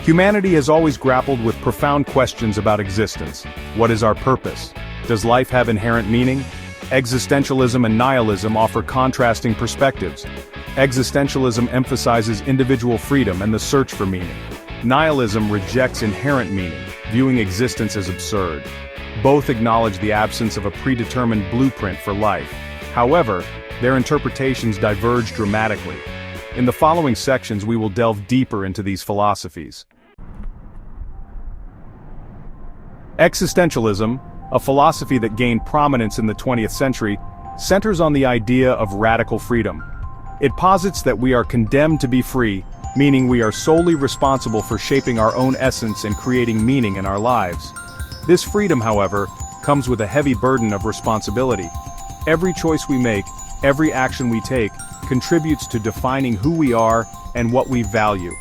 Humanity has always grappled with profound questions about existence. What is our purpose? Does life have inherent meaning? Existentialism and nihilism offer contrasting perspectives. Existentialism emphasizes individual freedom and the search for meaning. Nihilism rejects inherent meaning, viewing existence as absurd. Both acknowledge the absence of a predetermined blueprint for life. However, their interpretations diverge dramatically. In the following sections we will delve deeper into these philosophies. Existentialism, a philosophy that gained prominence in the 20th century, centers on the idea of radical freedom. It posits that we are condemned to be free, meaning we are solely responsible for shaping our own essence and creating meaning in our lives. This freedom, however, comes with a heavy burden of responsibility. Every choice we make, every action we take, contributes to defining who we are and what we value.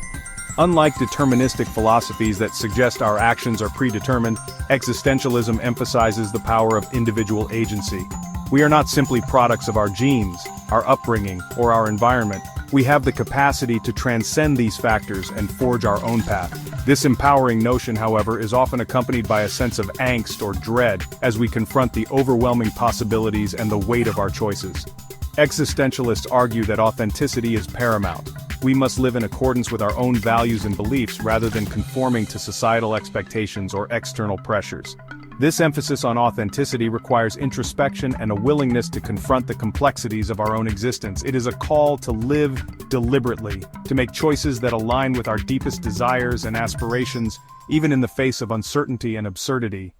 Unlike deterministic philosophies that suggest our actions are predetermined, existentialism emphasizes the power of individual agency. We are not simply products of our genes, our upbringing, or our environment. We have the capacity to transcend these factors and forge our own path. This empowering notion, however, is often accompanied by a sense of angst or dread as we confront the overwhelming possibilities and the weight of our choices. Existentialists argue that authenticity is paramount. We must live in accordance with our own values and beliefs rather than conforming to societal expectations or external pressures. This emphasis on authenticity requires introspection and a willingness to confront the complexities of our own existence. It is a call to live deliberately, to make choices that align with our deepest desires and aspirations, even in the face of uncertainty and absurdity.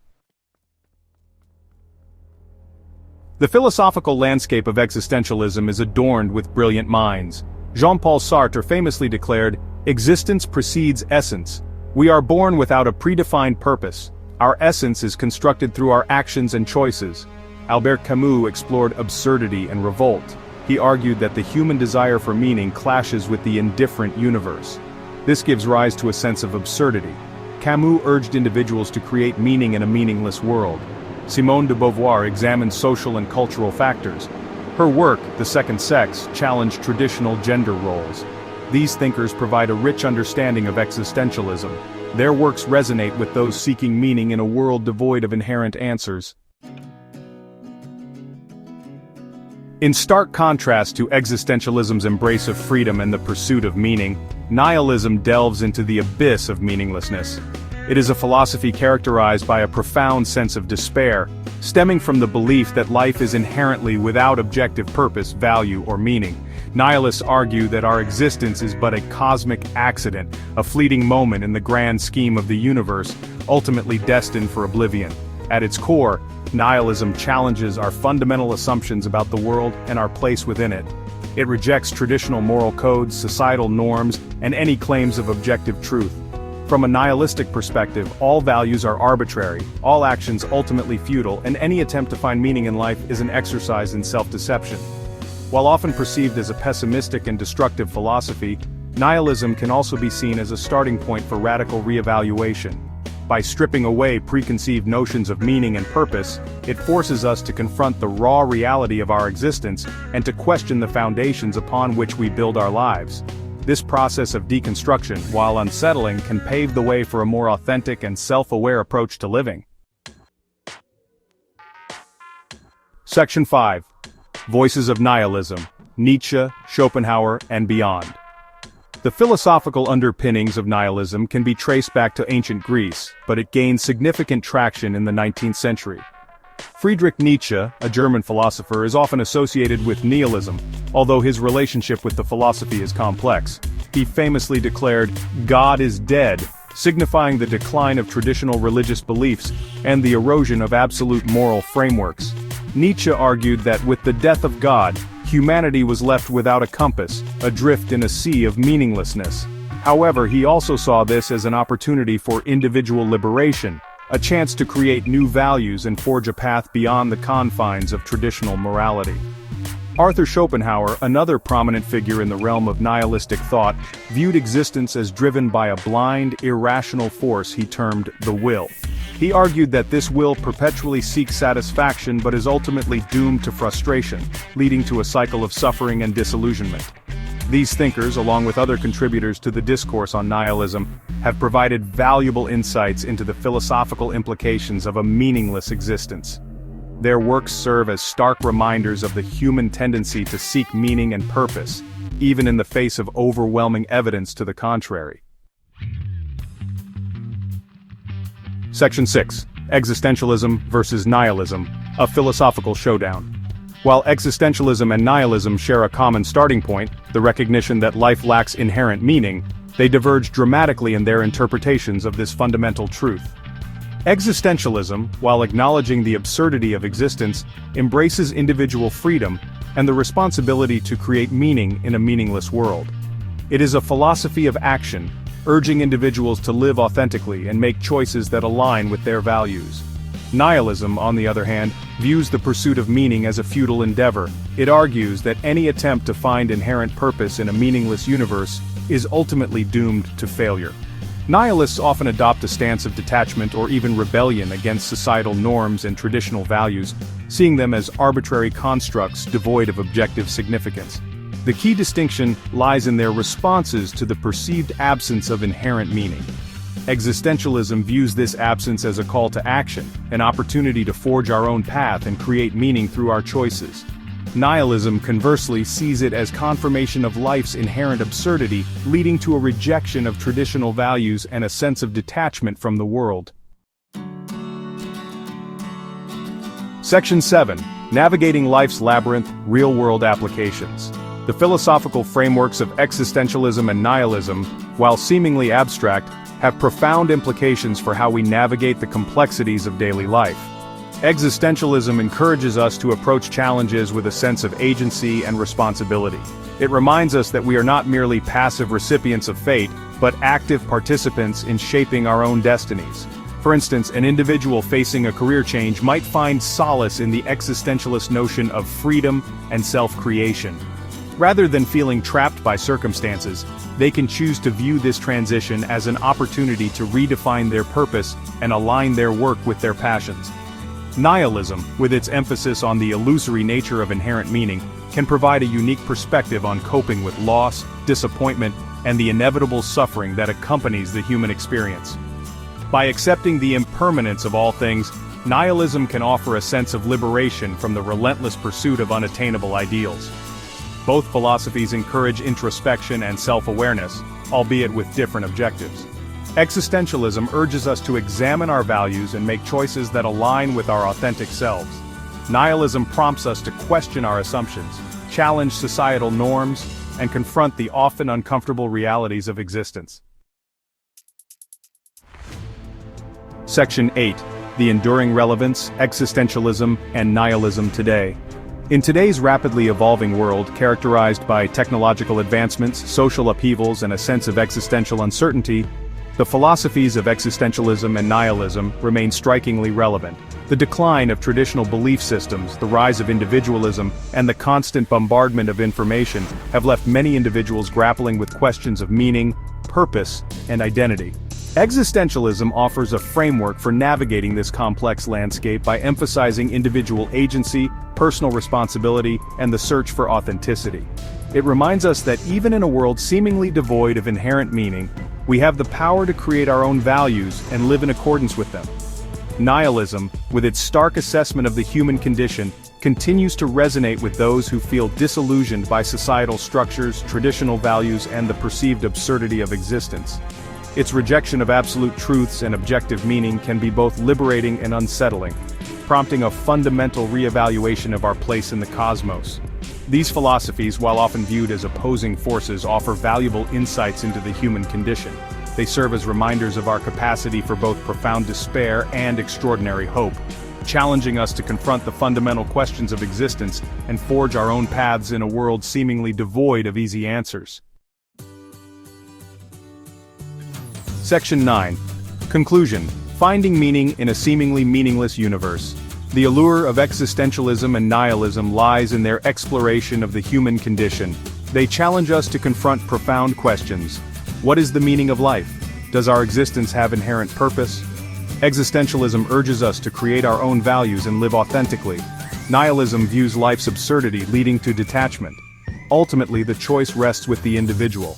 The philosophical landscape of existentialism is adorned with brilliant minds. Jean-Paul Sartre famously declared, "Existence precedes essence. We are born without a predefined purpose. Our essence is constructed through our actions and choices." Albert Camus explored absurdity and revolt. He argued that the human desire for meaning clashes with the indifferent universe. This gives rise to a sense of absurdity. Camus urged individuals to create meaning in a meaningless world. Simone de Beauvoir examined social and cultural factors. Her work, The Second Sex, challenged traditional gender roles. These thinkers provide a rich understanding of existentialism. Their works resonate with those seeking meaning in a world devoid of inherent answers. In stark contrast to existentialism's embrace of freedom and the pursuit of meaning, nihilism delves into the abyss of meaninglessness. It is a philosophy characterized by a profound sense of despair, stemming from the belief that life is inherently without objective purpose, value, or meaning. Nihilists argue that our existence is but a cosmic accident, a fleeting moment in the grand scheme of the universe, ultimately destined for oblivion. At its core, nihilism challenges our fundamental assumptions about the world and our place within it. It rejects traditional moral codes, societal norms, and any claims of objective truth. From a nihilistic perspective, all values are arbitrary, all actions ultimately futile, and any attempt to find meaning in life is an exercise in self-deception. While often perceived as a pessimistic and destructive philosophy, nihilism can also be seen as a starting point for radical reevaluation. By stripping away preconceived notions of meaning and purpose, it forces us to confront the raw reality of our existence and to question the foundations upon which we build our lives. This process of deconstruction, while unsettling, can pave the way for a more authentic and self-aware approach to living. Section 5. Voices of Nihilism, Nietzsche, Schopenhauer, and beyond. The philosophical underpinnings of nihilism can be traced back to ancient Greece, but it gained significant traction in the 19th century. Friedrich Nietzsche, a German philosopher, is often associated with nihilism, although his relationship with the philosophy is complex. He famously declared, "God is dead," signifying the decline of traditional religious beliefs and the erosion of absolute moral frameworks. Nietzsche argued that with the death of God, humanity was left without a compass, adrift in a sea of meaninglessness. However, he also saw this as an opportunity for individual liberation, a chance to create new values and forge a path beyond the confines of traditional morality. Arthur Schopenhauer, another prominent figure in the realm of nihilistic thought, viewed existence as driven by a blind, irrational force he termed the will. He argued that this will perpetually seeks satisfaction but is ultimately doomed to frustration, leading to a cycle of suffering and disillusionment. These thinkers, along with other contributors to the discourse on nihilism, have provided valuable insights into the philosophical implications of a meaningless existence. Their works serve as stark reminders of the human tendency to seek meaning and purpose, even in the face of overwhelming evidence to the contrary. Section 6. Existentialism versus Nihilism, a Philosophical Showdown. While existentialism and nihilism share a common starting point, the recognition that life lacks inherent meaning, they diverge dramatically in their interpretations of this fundamental truth. Existentialism, while acknowledging the absurdity of existence, embraces individual freedom and the responsibility to create meaning in a meaningless world. It is a philosophy of action, urging individuals to live authentically and make choices that align with their values. Nihilism, on the other hand, views the pursuit of meaning as a futile endeavor. It argues that any attempt to find inherent purpose in a meaningless universe is ultimately doomed to failure. Nihilists often adopt a stance of detachment or even rebellion against societal norms and traditional values, seeing them as arbitrary constructs devoid of objective significance. The key distinction lies in their responses to the perceived absence of inherent meaning. Existentialism views this absence as a call to action, an opportunity to forge our own path and create meaning through our choices. Nihilism, conversely, sees it as confirmation of life's inherent absurdity, leading to a rejection of traditional values and a sense of detachment from the world. Section 7. Navigating Life's Labyrinth, Real-World Applications. The philosophical frameworks of existentialism and nihilism, while seemingly abstract, have profound implications for how we navigate the complexities of daily life. Existentialism encourages us to approach challenges with a sense of agency and responsibility. It reminds us that we are not merely passive recipients of fate, but active participants in shaping our own destinies. For instance, an individual facing a career change might find solace in the existentialist notion of freedom and self-creation. Rather than feeling trapped by circumstances, they can choose to view this transition as an opportunity to redefine their purpose and align their work with their passions. Nihilism, with its emphasis on the illusory nature of inherent meaning, can provide a unique perspective on coping with loss, disappointment, and the inevitable suffering that accompanies the human experience. By accepting the impermanence of all things, nihilism can offer a sense of liberation from the relentless pursuit of unattainable ideals. Both philosophies encourage introspection and self-awareness, albeit with different objectives. Existentialism urges us to examine our values and make choices that align with our authentic selves. Nihilism prompts us to question our assumptions, challenge societal norms, and confront the often uncomfortable realities of existence. Section 8. The Enduring Relevance, Existentialism, and Nihilism Today. In today's rapidly evolving world, characterized by technological advancements, social upheavals, and a sense of existential uncertainty, the philosophies of existentialism and nihilism remain strikingly relevant. The decline of traditional belief systems, the rise of individualism, and the constant bombardment of information have left many individuals grappling with questions of meaning, purpose, and identity. Existentialism offers a framework for navigating this complex landscape by emphasizing individual agency, personal responsibility, and the search for authenticity. It reminds us that even in a world seemingly devoid of inherent meaning, we have the power to create our own values and live in accordance with them. Nihilism, with its stark assessment of the human condition, continues to resonate with those who feel disillusioned by societal structures, traditional values, and the perceived absurdity of existence. Its rejection of absolute truths and objective meaning can be both liberating and unsettling, prompting a fundamental reevaluation of our place in the cosmos. These philosophies, while often viewed as opposing forces, offer valuable insights into the human condition. They serve as reminders of our capacity for both profound despair and extraordinary hope, challenging us to confront the fundamental questions of existence and forge our own paths in a world seemingly devoid of easy answers. Section 9. Conclusion. Finding meaning in a seemingly meaningless universe. The allure of existentialism and nihilism lies in their exploration of the human condition. They challenge us to confront profound questions. What is the meaning of life? Does our existence have inherent purpose? Existentialism urges us to create our own values and live authentically. Nihilism views life's absurdity, leading to detachment. Ultimately, the choice rests with the individual.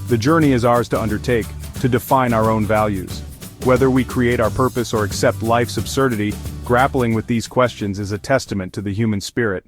The journey is ours to undertake, to define our own values. Whether we create our purpose or accept life's absurdity, grappling with these questions is a testament to the human spirit.